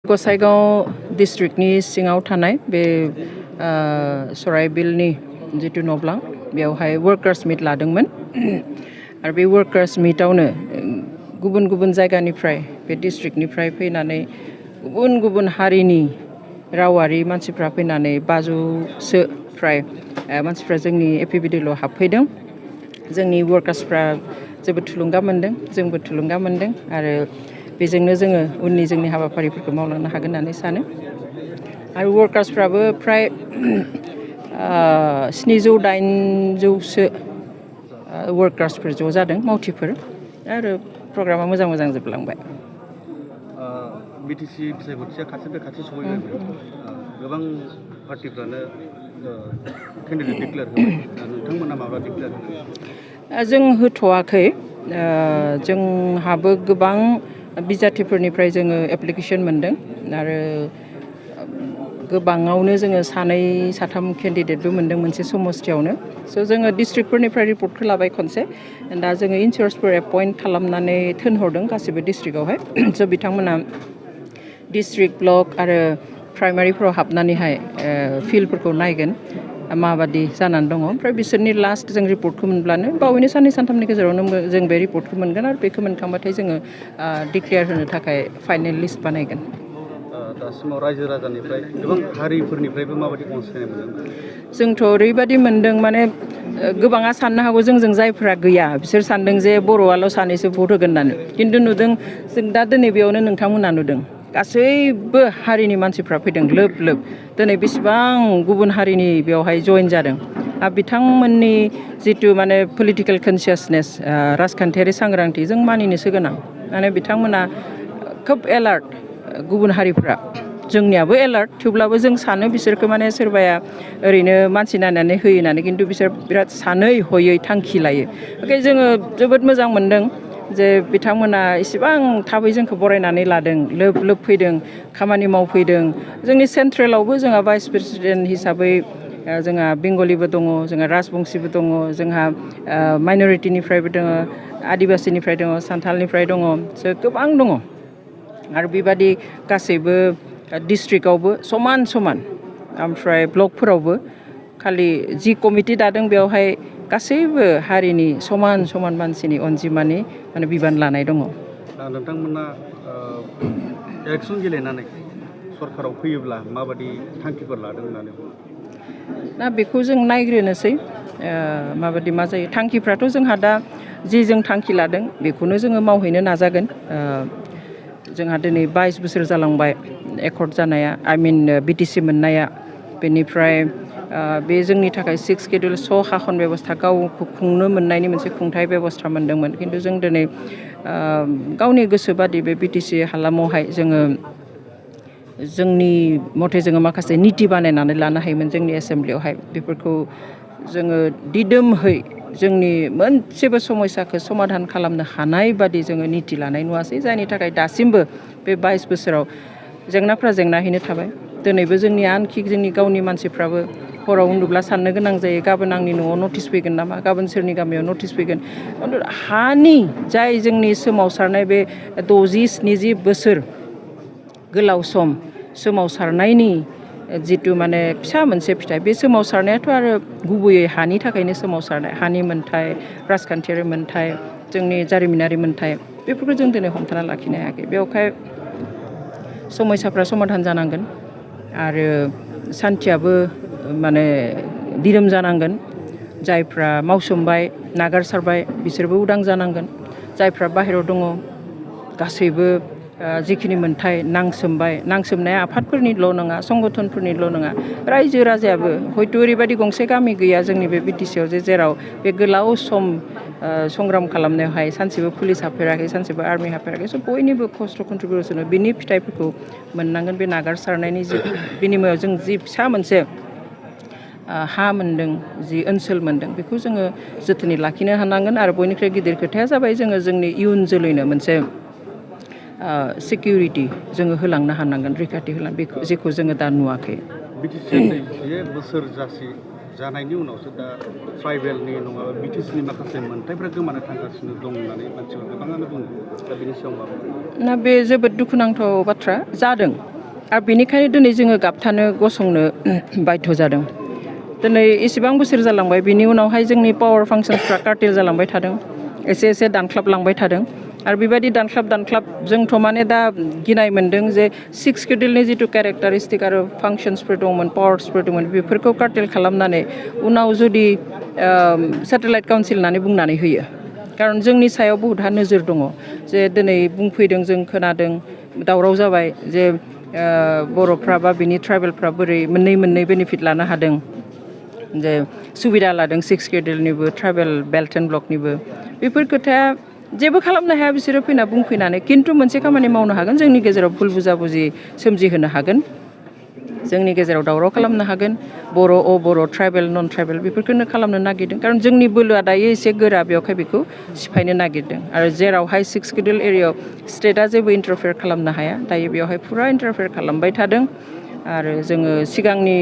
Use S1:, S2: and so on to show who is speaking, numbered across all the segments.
S1: गसाइगाव डिस्ट्रिक्टनि सिङाव थानाय बे सराइबिलनि जितु नब्लां बेवहाय वर्कार्स मिट लादोंमोन आरो बे वर्कार्स मिटआवनो गुबुन गुबुन जायगानिफ्राय बे डिस्ट्रिक्टनिफ्राय फैनानै गुबुन गुबुन हारिनि रावारि मानसिफ्रा फैनानै 500सो फ्राय मानसिफ्रा जोंनि एपिबिडिलआव हाबफैदों। जोंनि वर्कार्सफ्रा जोबोद थुलुंगा मोन्दों, जोंबो थुलुंगा मोन्दों आरो बेजोंनो जोङो उननि जोंनि हाबाफारिफोरखौ मावलांनो हागोन होननानै सानो। आरो वर्कार्सफ्राबो फ्राय 700-800सो वर्कार्सफोर ज' जादों, मावथिफोर आरो प्रग्रामा मोजां जोबलांबाय।
S2: बिटिसि बिसायख'थिया खाथिनिफ्राय खाथि सफैबाय, गोबां पार्टिफ्रानो केन्डिडेट डिक्लेयार होबाय, नोंथांमोना माब्ला डिक्लेयार होगोन?
S1: जों होथ'वाखै, जोंहाबो गोबां बिजाथिफोरनिफ्राय जोङो एप्लिकेसन मोन्दों आरो गोबाङावनो जोङो 2-3 केन्डिडेटबो मोन्दों मोनसे समस्थियावनो। स' जोङो डिस्ट्रिक्टफोरनिफ्राय रिपर्टखौ लाबाय खनसे, दा जोङो इनचार्जफोर एपइन्ट खालामनानै थिनहरदों गासिबो डिस्ट्रिक्टआवहाय। स' बिथांमोना डिस्ट्रिक्ट ब्लक आरो प्राइमारिफोराव हाबनानैहाय फिल्डफोरखौ नायगोन माबादि जानानै दङ। ओमफ्राय बिसोरनि लास्ट जों रिपर्टखौ मोनब्लानो बावैनो 2-3 गेजेरावनो जों बे रिपर्टखौ मोनगोन आरो बेखौ मोनखांबाथाय जोङो डिक्लेयार होनो थाखाय फाइनेल लिस्ट बानायगोन।
S2: दासिमाव रायजो राजानिफ्राय गोबां हारिफोरनिफ्रायबो माबायदि अनसायनाय मोनदों?
S1: जोंथ' ओरैबायदि मोन्दों, माने गोबाङा साननो हागौ जोंजों जायफ्रा गैया बिसोर सानदों जे बर'आल' सानैसो भट होगोन होननानै, खिन्थु नुदों जों दा दिनै बेयावनो नोंथांमोना नुदों गासैबो हारिनि मानसिफ्रा फैदों लोब लोब। दिनै बेसेबां गुबुन हारिनि बेवहाय जइन जादों। बिथांमोननि जितु माने पलिटिकेल कनसियासनेस, राजखान्थियारि सांग्रांथि जों मानिनोसो गोनां। माने बिथांमोना खोब एलार्ट, गुबुन हारिफ्रा जोंनियाबो एलार्ट, थेवब्लाबो जों सानो बिसोरखौ माने सोरबाया ओरैनो मानसि नायनानै होयो होननानै, खिन्थु बिसोर बिराद सानै हयै थांखि लायो। जोङो जोबोद मोजां मोन्दों जे बिथांमोना इसेबां थाबै जोंखौ बरायनानै लादों, लोब लोब फैदों, खामानि मावफैदों। जोंनि सेन्ट्रेलावबो जोंहा भाइस प्रेसिडेन्ट हिसाबै जोंहा बेंगलिबो दङ, जोंहा राजबंशिबो दङ, जोंहा माइन'रिटिनिफ्रायबो दङ, आदिबासिनिफ्राय दङ, सान्थालनिफ्राय दङ, गोबां दङ। आरो बेबादि गासैबो डिस्ट्रिक्टआवबो समान समान, ओमफ्राय ब्लकफोरावबो खालि जि कमिटि दादों बेवहाय गासैबो हारिनि समान समान मानसिनि अनजिमानि माने बिबान लानाय दङ।
S2: नोंथांमोना इलेक्सन गेलेनानै सरकाराव फैयोब्ला माबादि थांखिफोर लादों होननानै बुङो?
S1: दा बेखौ जों नायग्रोनोसै माबादि मा जायो। थांखिफ्राथ' जोंहा दा जि जों थांखि लादों बेखौनो जोङो मावहैनो नाजागोन। जोंहा दिनै 22 बोसोर जालांबाय एकर्ड जानाया, बिटिसि मोननाया। बेनिफ्राय बे जोंनि थाखाय 6 शेड्युल शासन बेबस्था गावखौ खुंनो मोननायनि मोनसे खुंथाय बेबस्था मोन्दोंमोन, खिन्थु जों दिनै गावनि गोसो बादि बे बिटिसि हालामावहाय जोङो जोंनि मथे जोङो माखासे निति बानायनानै लानो हायोमोन जोंनि एसेम्ब्लियावहाय। बेफोरखौ जोङो दिदोमहै जोंनि मोनसेबो समस्याखौ समाधान खालामनो हानाय बादि जोङो निति लानाय नुवासै, जायनि थाखाय दासिमबो बे 22 बोसोराव जेंनाफ्रा जेंनायैनो थाबाय। दिनैबो जोंनि आनखि जोंनि गावनि मानसिफ्राबो हराव उन्दुब्ला साननो गोनां जायो, गाबोन आंनि न'आव नटिस फैगोन नामा, गाबोन सोरनि गामियाव नटिस फैगोन। हानि जाय जोंनि सोमावसारनाय बे 60-70 बोसोर गोलाव सम सोमावसारनायनि जितु माने फिसा मोनसे फिथाइ, बे सोमावसारनायाथ' आरो गुबैयै हानि थाखायनो सोमावसारनाय। हानि मोन्थाय, राजखान्थियारि मोन्थाय, जोंनि जारिमिनारि मोन्थाय, बेफोरखौ जों दिनै हमथाना लाखिनो हायाखै। बेवहाय समस्याफ्रा समाधान जानांगोन आरो सान्थियाबो माने दिदोम जानांगोन। जायफ्रा मावसोमबाय, नागारसारबाय बिसोरबो उदां जानांगोन। जायफ्रा बाहेरायाव दङ गासैबो जिखिनि मोन्थाय नांसोमनाया आफादफोरनिल' नङा, संगठनफोरनिल' नङा, रायजो राजायाबो हयथ' ओरैबायदि गंसे गामि गैया जोंनि बे बिटिसिआव जेराव बे गोलाव सम संग्राम खालामनायावहाय सानसेबो पुलिस हाबफेराखै, सानसेबो आर्मि हाबफेराखै। स' बयनिबो खस्थ' कन्ट्रिबिउसन, बिनि फिथाइफोरखौ मोननांगोन। बे नागारसारनायनि जि बिनिमयाव जों जि फिसा मोनसे हा मोन्दों, जि ओनसोल मोन्दों, बेखौ जोङो जोथोनै लाखिनो हानांगोन। आरो बयनिख्रुइ गिदिर खोथाया जाबाय जोङो जोंनि इयुन जोलैनो मोनसे सिकिउरिटि जोङो होलांनो हानांगोन, रैखाथि होलांनो, जेखौ जोङो दा नुवाखै।
S2: बिटिसिआ 10 बोसोर जानायनि उनावसो दा ट्राइबेलनि नङाबा बिटिसिनि माखासे मोन्थायफ्रा गोमानो थांगासिनो दं होननानै मानसिफोर गोबाङानो बुङो। दा बेनि सायाव मा बुङो?
S1: बे जोबोद दुखुनांथाव बाथ्रा जादों। आरो बेनिखायनो दिनै जोङो गाबथानो गसंनो बाध्य जादों। दिनै एसेबां बोसोर जालांबाय बिनि उनावहाय जोंनि पावार फांसनफ्रा कार्टेल जालांबाय थादों, एसे दानख्लाबलांबाय थादों आरो बेबायदि दानख्लाब जोंथ' माने दा गिनाय मोन्दों जे 6 शेड्युलनि जिथु केरेक्टारिस्टिक आरो फांसन्सफोर दंमोन, पावार्सफोर दंमोन, बेफोरखौ कार्टेल खालामनानै उनाव जुदि सेटेलाइट काउन्सिल होननानै बुंनानै होयो। खारन जोंनि सायाव बहुतहा नोजोर दङ जे दिनै बुंफैदों, जों खोनादों, दावराव जाबाय जे बर'फ्रा बा बिनि ट्राइबेलफ्रा बोरै मोननै बेनिफिट लानो हादों, जे सुबिदा लादों 6 शेड्युलनिबो ट्राइबेल बेल्ट एन्ड ब्लकनिबो। बेफोर खोथाया जेबो खालामनो हाया बिसोरो फैना बुंफैनानै, खिन्थु मोनसे खामानि मावनो हागोन, जोंनि गेजेराव भुल बुजाबुजि सोमजिहोनो हागोन, जोंनि गेजेराव दावराव खालामनो हागोन, बर' बर' ट्राइबेल नन ट्राइबेल बेफोरखौनो खालामनो नागिरदों। खारन जोंनि बोलोआ दायो एसे गोरा, बेवहाय बेखौ सिफायनो नागिरदों आरो जेरावहाय 6 शेड्युल एरियायाव स्टेटआ जेबो इन्टारफेयार खालामनो हाया, दायो बेवहाय फुरा इन्टारफेयार खालामबाय थादों। आरो जोङो सिगांनि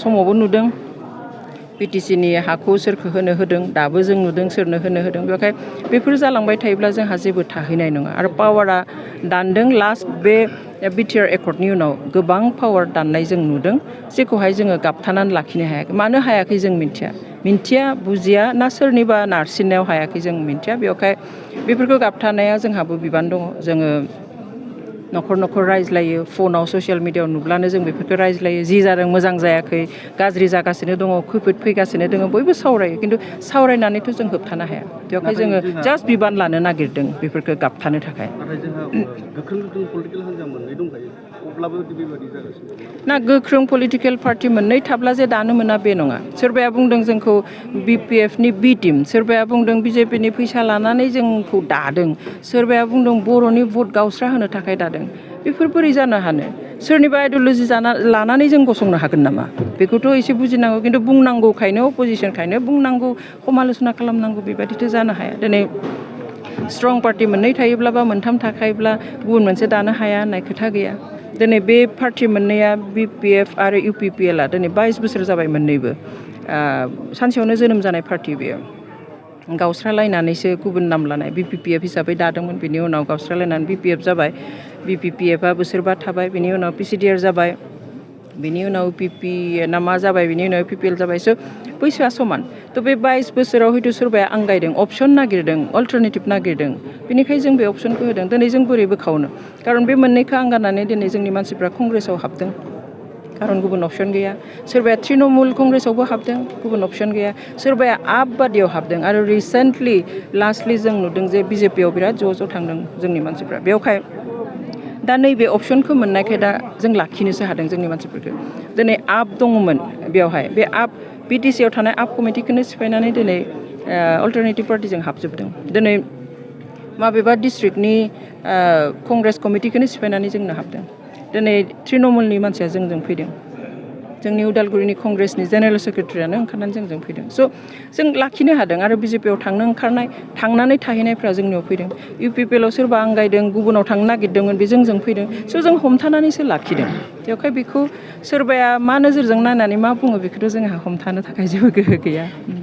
S1: समावबो नुदों PTCनि हाखौ सोरखौ होनो होदों, दाबो जों नुदों सोरनो होनो होदों। बेवहाय बेफोर जालांबाय थायोब्ला जोंहा जेबो थाहैनाय नङा आरो पावारा दानदों। लास्ट बे बिटिआर एकर्डनि उनाव गोबां पावार दाननाय जों नुदों, जेखौहाय जोङो गाबथानानै लाखिनो हायाखै। मानो हायाखै जों मिन्थिया, बुजिया, ना सोरनिबा नारसिननायाव हायाखै जों मिन्थिया। बेवहाय बेफोरखौ गाबथानाया जोंहाबो बिबान दङ। जोङो न'खर रायज्लायो, फनाव ससियेल मिडियायाव नुब्लानो जों बेफोरखौ रायज्लायो, जि जादों मोजां जायाखै, गाज्रि जागासिनो दङ, खैफोद फैगासिनो दङ, बयबो सावरायो, खिन्थु सावरायनानैथ' जों होबथानो हाया। बेवहाय जोङो जास्ट बिबान लानो नागिरदों बेफोरखौ गाबथानो थाखाय।
S2: नाथाय जोंहा गोख्रों पलिटिकेल हान्जा मोननै दंखायो, अब्लाबो बेबायदि जागासिनो
S1: ना गोख्रों पलिटिकेल पार्टि मोननै थाब्ला जे दानो मोना बे नङा। सोरबाया बुंदों जोंखौ BPFनि बि टिम, सोरबाया बुंदों BJPनि फैसा लानानै जोंखौ दादों, सोरबाया बुंदों बर'नि भट गावस्रा होनो थाखाय दादों। बेफोर बोरै जानो हानो? सोरनिबा आइडिअल'जि लानानै जों गसंनो हागोन नामा? बेखौथ' एसे बुजिनांगौ। खिन्थु बुंनांगौखायनो, अपोजिसनखायनो बुंनांगौ, समाल'सना खालामनांगौ, बेबायदिथ' जानो हाया। दिनै स्ट्रं पार्टि मोननै थायोब्ला बा मोनथाम थाखायोब्ला गुबुन मोनसे दानो हाया होननाय खोथा गैया। दिनै बे पार्टि मोननैया BPF आरो UPPLआ दिनै 22 बोसोर जाबाय मोननैबो। सानसेयावनो जोनोम जानाय पार्टि बेयो। गावस्रालायनानैसो गुबुन नाम लानाय। BPPF हिसाबै दादोंमोन, बिनि उनाव गावस्रालायनानै BPF जाबाय। BPPFआ बोसोरबा थाबाय, बिनि उनाव PCDR जाबाय, बिनि उनाव UPP ना मा जाबाय, बिनि उनाव UPPL जाबाय। स' बैसोआ समान। थ' बे 22 बोसोराव हयथ' सोरबाया आंगायदों, अपसन नागिरदों, अल्टारनेटिभ नागिरदों, बेनिखायनो जों बे अपसनखौ होदों। दिनै जों बोरै बोखावनो? खारन बे मोननैखौ आंगारनानै दिनै जोंनि मानसिफ्रा कंग्रेसाव हाबदों, खारन गुबुन अपसन गैया। सोरबाया तृणमुल कंग्रेसावबो हाबदों, गुबुन अपसन गैया। सोरबाया आप बादियाव हाबदों आरो रिसेन्टलि लास्टलि जों नुदों जे BJPआव बिराद ज' थांदों जोंनि मानसिफ्रा। बेवहाय दा नैबे अपसनखौ मोननायखाय दा जों लाखिनोसो हादों जोंनि मानसिफोरखौ। दिनै आप दङमोन बेवहाय, बे आप BTCआव थानाय आप कमिटिखौनो सिफायनानै दिनै अल्टारनेटिभ पार्टिजों हाबजोबदों। दिनै माबेबा डिस्ट्रिक्टनि कंग्रेस कमिटिखौनो सिफायनानै जोंनो हाबदों। दिनै तृणमुलनि मानसिया जोंजों फैदों, जोंनि उदालगुरिनि कंग्रेसनि जेनेरेल सेक्रेटारियानो ओंखारनानै जोंजों फैदों। स' जों लाखिनो हादों आरो BJPआव थांनो ओंखारनाय, थांनानै थाहैनायफ्रा जोंनियाव फैदों। UPPLआव सोरबा आंगायदों, गुबुनाव थांनो नागिरदोंमोन, बे जोंजों फैदों। स' जों हमथानानैसो लाखिदों। बेवहाय बेखौ सोरबाया मा नोजोरजों नायनानै मा बुङो, बेखौथ' जोंहा हमथानो थाखाय जेबो गोहो गैया।